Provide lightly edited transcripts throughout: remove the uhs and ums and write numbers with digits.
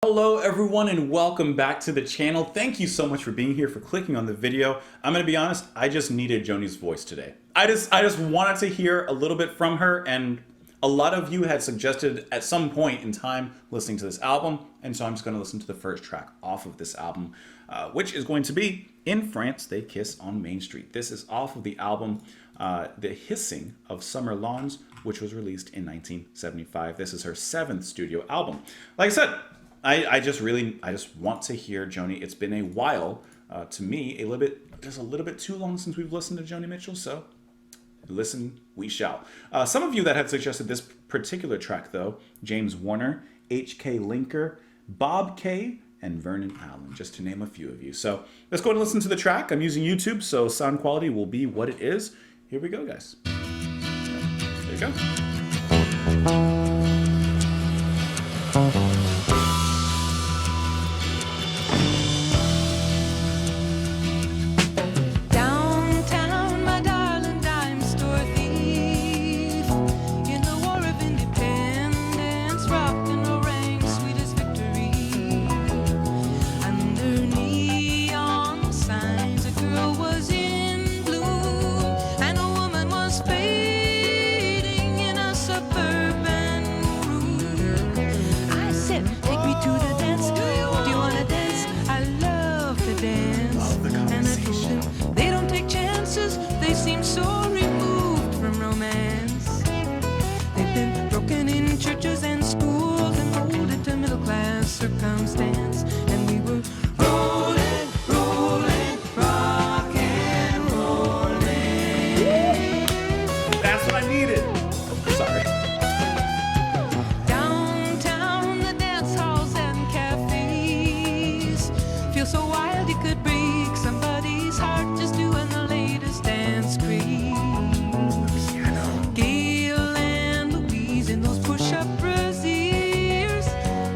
Hello everyone and welcome back to the channel. Thank you so much for being here, for clicking on the video. I'm gonna be honest, I just needed Joni's voice today. I just wanted to hear a little bit from her, and a lot of you had suggested at some point in time listening to this album, and so I'm just gonna listen to the first track off of this album, which is going to be In France They Kiss on Main Street. This is off of the album The Hissing of Summer Lawns, which was released in 1975. This is her 7th studio album. Like I said, I just want to hear Joni. It's been a while, to me, just a little bit too long since we've listened to Joni Mitchell, so listen we shall. Some of you that had suggested this particular track, though, James Warner, H.K. Linker, Bob K., and Vernon Allen, just to name a few of you. So let's go and listen to the track. I'm using YouTube, so sound quality will be what it is. Here we go, guys. There you go. Circumstance, and we were rolling, rolling, rock and rolling. That's what I needed. Sorry. Downtown, the dance halls and cafes feel so wild you could break somebody's heart just doing the latest dance craze. Gail and Louise in those push-up brassiers,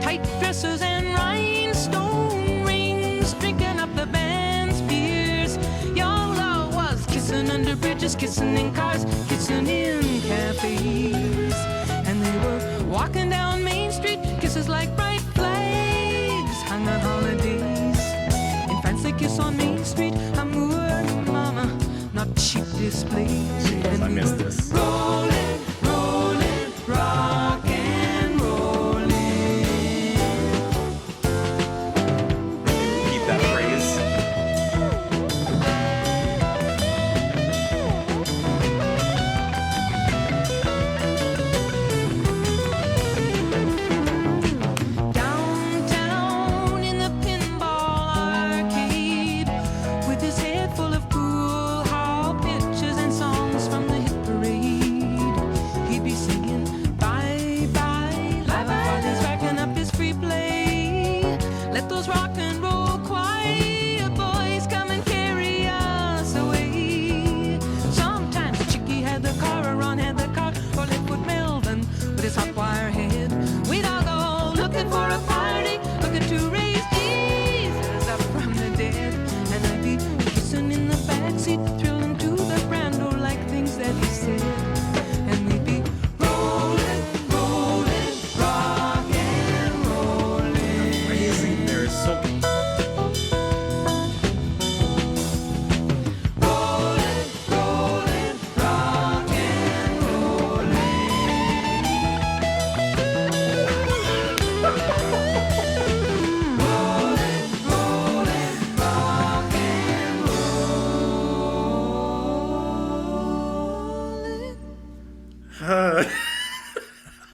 tight dresses and rhinestone rings, drinking up the band's beers. Young love was kissing under bridges, kissing in cars, kissing in cafes. And they were walking down Main Street, kisses like bright flags hung on holidays. In France they kiss on Main Street, amour, mama, not cheap displays. Jeez, I missed this. Rolling, rolling, rock and rolling. Keep that phrase. Downtown in the pinball arcade, with his head full of cool hall pictures and songs from the hit parade, he'd be singing bye bye, bye bye, while he's racking up his free play. Let those rock and roll choir boys come and carry us away. Sometimes Chicky had the car, or Ron had the car, or Liquid Melvin with his hot wire head. We'd all go looking for a party, looking to raise Jesus up from the dead. And I'd be kissing in the backseat, thrilling to the brando like things that he said. And we'd be rolling, rolling, rock and rolling. Amazing. There is so Rolling, rolling, rock and rolling. Rolling, rolling, rock and rolling.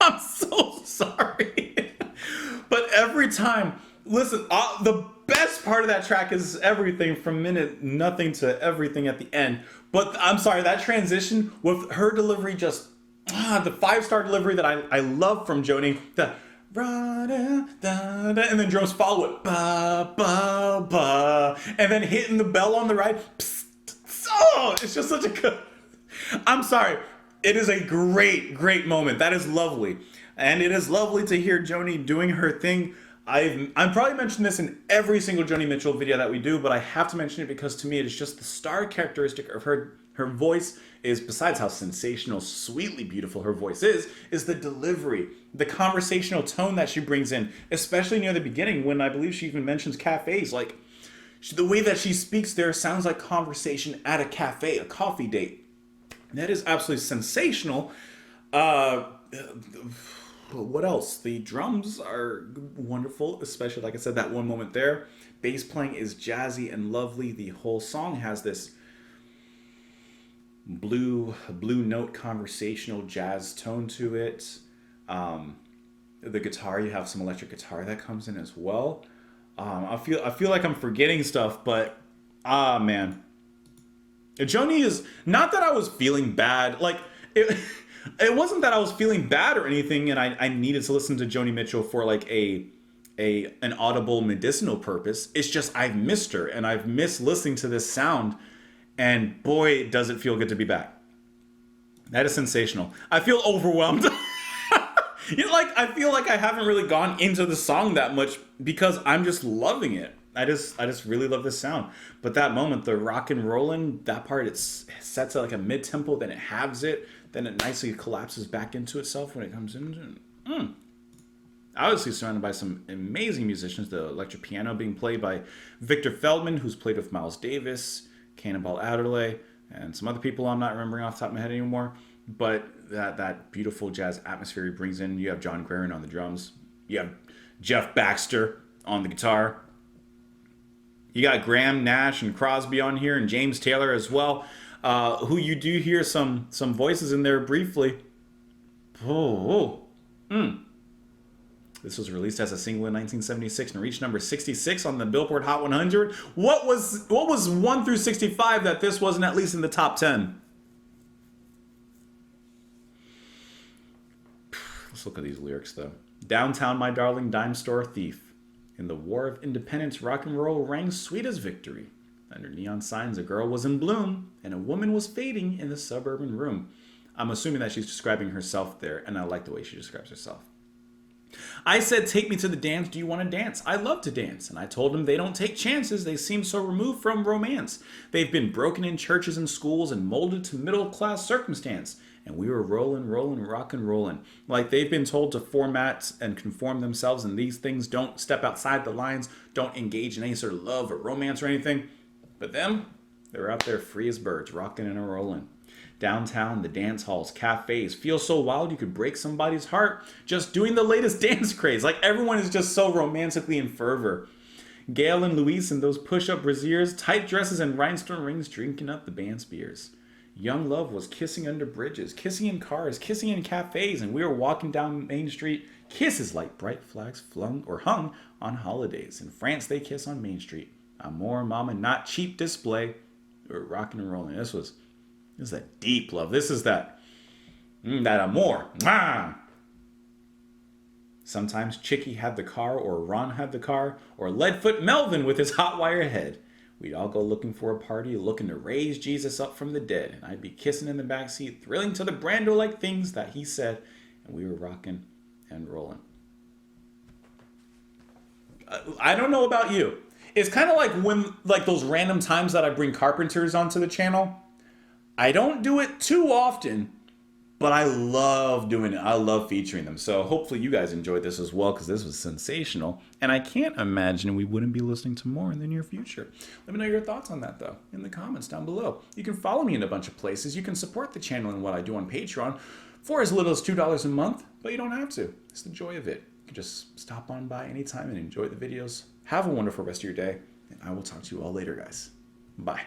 I'm so sorry. But every time, listen, the best part of that track is everything from minute nothing to everything at the end. But I'm sorry, that transition with her delivery, just the 5-star delivery that I love from Joni, the and then drums follow it, ba ba ba, and then hitting the bell on the right. Oh, it's just such a good. I'm sorry. It is a great, great moment. That is lovely. And it is lovely to hear Joni doing her thing. I'm probably mentioned this in every single Joni Mitchell video that we do, but I have to mention it because to me it is just the star characteristic of her Her voice is, besides how sensational, sweetly beautiful her voice is the delivery, the conversational tone that she brings in, especially near the beginning when I believe she even mentions cafes. Like, the way that she speaks there sounds like conversation at a cafe, a coffee date. That is absolutely sensational. What else? The drums are wonderful, especially, like I said, that one moment there. Bass playing is jazzy and lovely. The whole song has this blue note conversational jazz tone to it. The guitar, you have some electric guitar that comes in as well. I feel like I'm forgetting stuff, but man, Joni is not that I was feeling bad. Like it, it wasn't that I was feeling bad or anything, and I needed to listen to Joni Mitchell for like an audible medicinal purpose. It's just I've missed her, and I've missed listening to this sound. And boy, does it feel good to be back. That is sensational. I feel overwhelmed. I feel like I haven't really gone into the song that much because I'm just loving it. I just really love this sound. But that moment, the rock and rollin', that part, it sets at like a mid-tempo, then it halves it, then it nicely collapses back into itself when it comes in. Obviously surrounded by some amazing musicians. The electric piano being played by Victor Feldman, who's played with Miles Davis, Cannonball Adderley, and some other people I'm not remembering off the top of my head anymore. But that beautiful jazz atmosphere he brings in. You have John Guerin on the drums. You have Jeff Baxter on the guitar. You got Graham Nash and Crosby on here, and James Taylor as well, who you do hear some voices in there briefly. This was released as a single in 1976 and reached number 66 on the Billboard Hot 100. What was 1 through 65 that this wasn't at least in the top 10? Let's look at these lyrics, though. Downtown, my darling, dime store thief. In the War of Independence, rock and roll rang sweet as victory. Under neon signs, a girl was in bloom, and a woman was fading in the suburban room. I'm assuming that she's describing herself there, and I like the way she describes herself. I said, take me to the dance, do you want to dance? I love to dance. And I told them they don't take chances, they seem so removed from romance. They've been broken in churches and schools and molded to middle-class circumstance. And we were rolling, rock and rolling. Like they've been told to format and conform themselves, and these things don't step outside the lines, don't engage in any sort of love or romance or anything. But them, they're out there free as birds, rocking and rolling. Downtown, the dance halls, cafes, feel so wild you could break somebody's heart just doing the latest dance craze. Like everyone is just so romantically in fervor. Gail and Luis and those push-up brassieres, tight dresses and rhinestone rings drinking up the band's beers. Young love was kissing under bridges, kissing in cars, kissing in cafes, and we were walking down Main Street. Kisses like bright flags flung or hung on holidays. In France, they kiss on Main Street. Amor, mama, not cheap display. We were rocking and rolling. This is that deep love. This is that amor. Mwah! Sometimes Chicky had the car, or Ron had the car, or Leadfoot Melvin with his hot wire head. We'd all go looking for a party, looking to raise Jesus up from the dead. And I'd be kissing in the backseat, thrilling to the Brando-like things that he said. And we were rocking and rolling. I don't know about you. It's kind of like when, like those random times that I bring carpenters onto the channel. I don't do it too often, but I love doing it. I love featuring them. So hopefully you guys enjoyed this as well, because this was sensational. And I can't imagine we wouldn't be listening to more in the near future. Let me know your thoughts on that, though, in the comments down below. You can follow me in a bunch of places. You can support the channel and what I do on Patreon for as little as $2 a month, but you don't have to. It's the joy of it. You can just stop on by anytime and enjoy the videos. Have a wonderful rest of your day, and I will talk to you all later, guys. Bye.